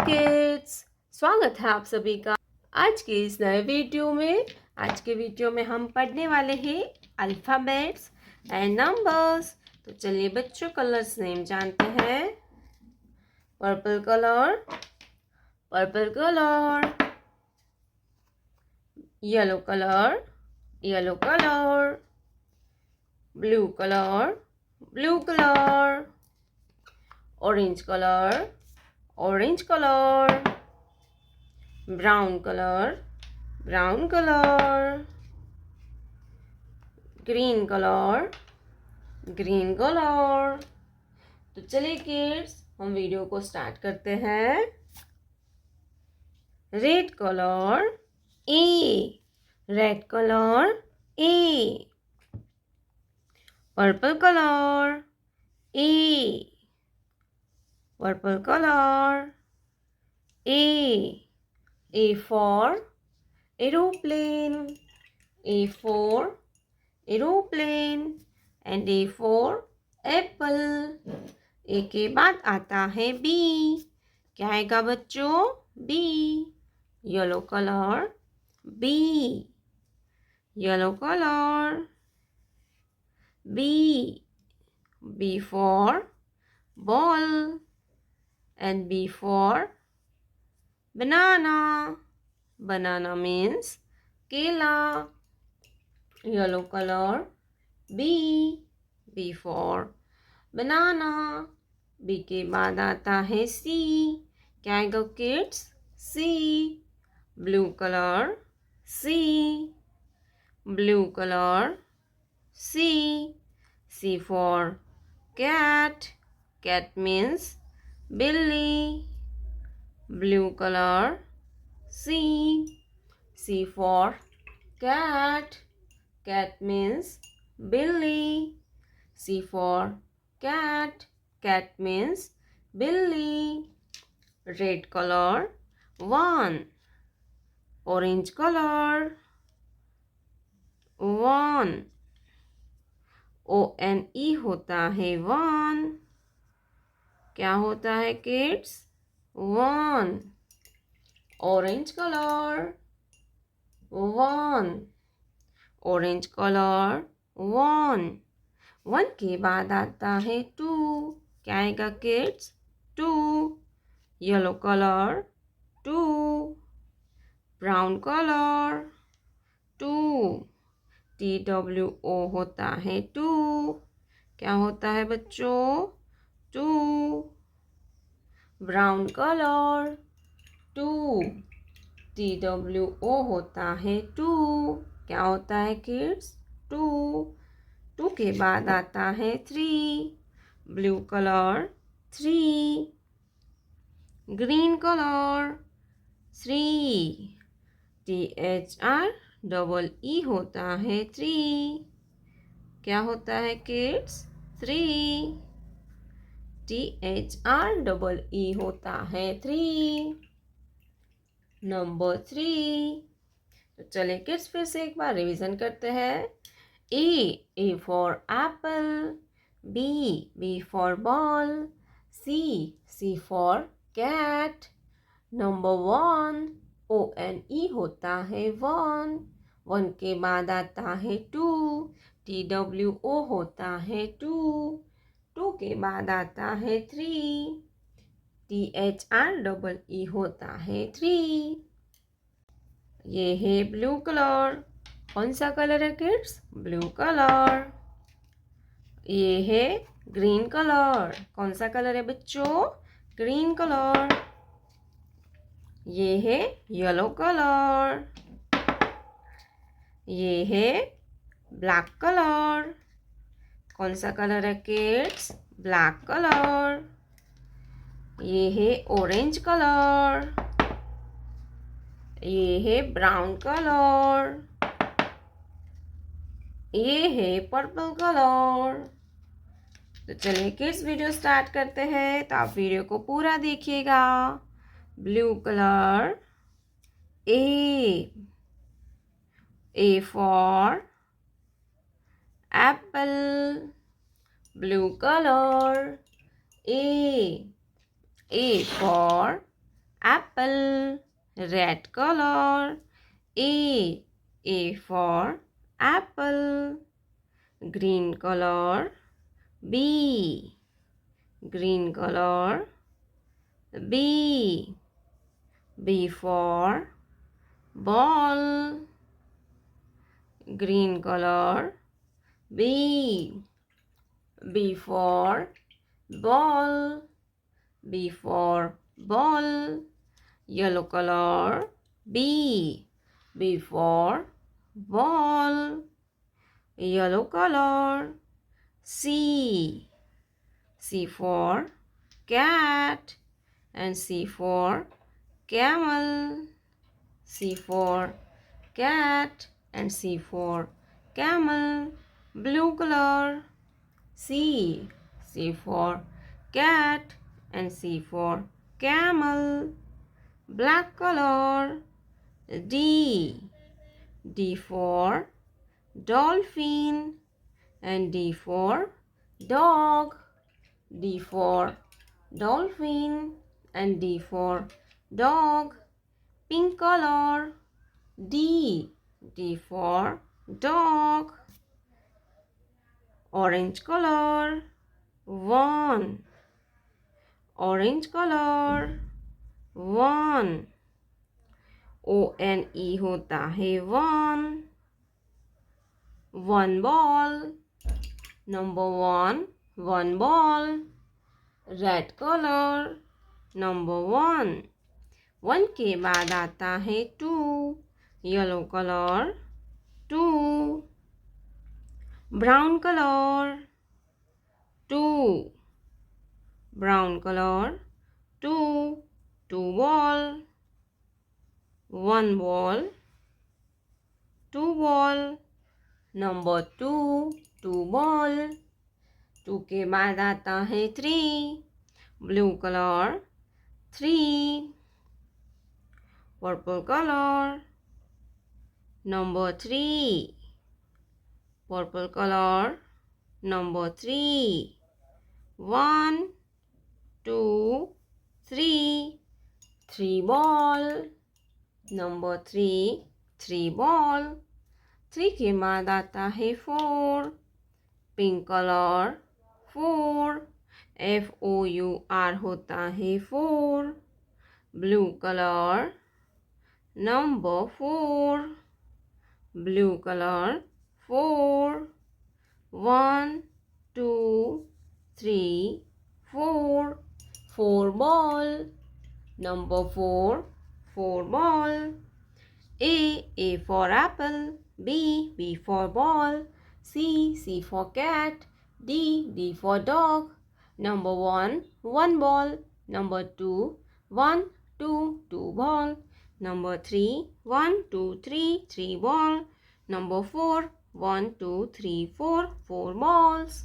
Kids, स्वागत है आप सभी का आज के इस नए वीडियो में। आज के वीडियो में हम पढ़ने वाले हैं अल्फ़ाबेट्स एंड नंबर्स। तो चलिए बच्चों, कलर्स नेम जानते हैं। Purple colour, purple colour. Yellow colour, yellow colour. Blue colour, blue colour. Orange colour, orange colour. Brown colour, brown colour. Green colour, green colour. तो चलिए किड्स, हम वीडियो को start करते हैं। Red colour, A, red colour, A. Purple colour, A, purple colour, A. A for aeroplane, A for aeroplane and A for apple. A के बाद आता है B। क्या आएगा बच्चों? B। Yellow colour, B, yellow colour, B। B for ball and B for banana. Banana means केला। Yellow color, B, B for banana. B के बाद आता है C। क्या आएगा kids? C। Blue color, C, blue color, C। C for cat. Cat means बिल्ली। Blue color, C, C for cat. Cat means billy. C for cat. Cat means billy. Red color, 1. Orange color, 1. O-N-E होता है 1। क्या होता है kids? 1. Orange color, 1. Orange color, 1. 1 के बाद आता है 2। क्या आएगा kids? 2. Yellow color, 2. Brown color, 2. TWO होता है 2। क्या होता है बच्चों? 2. Brown color, 2। TWO होता है 2। क्या होता है किड्स? 2। 2 के बाद आता है 3। Blue colour, 3। Green colour, 3। THREE होता है 3। क्या होता है किड्स? 3। THREE होता है 3। नंबर 3। तो चलिए किड्स, फिर से एक बार रिवीजन करते हैं। A for apple, B for ball, C for cat। Number 1, O-N-E होता है 1। 1 के बाद आता है 2। TWO होता है 2। 2 के बाद आता है 3। THREE होता है 3। ये है ब्लू कलर। कौन सा कलर है किड्स? Blue colour. ये है ग्रीन कलर। कौन सा कलर है बच्चों? Green colour. ये है येलो कलर। ये है ब्लैक कलर। कौन सा कलर है किड्स? Black colour. ये है ऑरेंज कलर। ये है ब्राउन कलर। ये है पर्पल कलर। तो चलिए किड्स, वीडियो स्टार्ट करते हैं। तो आप वीडियो को पूरा देखिएगा। Blue colour, A for apple. Blue color, A for apple, red color. A for apple, green color. B, green color. B for ball, green color. B for ball, B for ball, yellow color. B for ball, yellow color. C for cat and C for camel. C for cat and C for camel, blue color. C for cat and C for camel, black color. D for dolphin and D for dog. D for dolphin and D for dog, pink color. D for dog, orange color. One, orange color. One, O-N-E होता है one. One ball, number one ball, red color. Number one के बाद आता है two, yellow color. Two, brown color. Two, brown color. Two ball. One ball. Two ball. Number two ball. Two के बाद आता है three, blue color. Three, purple color. Number three, purple color. Number three, one, two, three, three ball. Number three ball. Three के बाद आता है four, pink colour. Four, FOUR होता है four, blue colour. Number four, blue colour. Four, one, two, three, four, four ball. Number four ball. A for apple. B for ball. C for cat. D for dog. Number one ball. Number two, two ball. Number three, three ball. Number four, 1, 2, 3, 4 balls.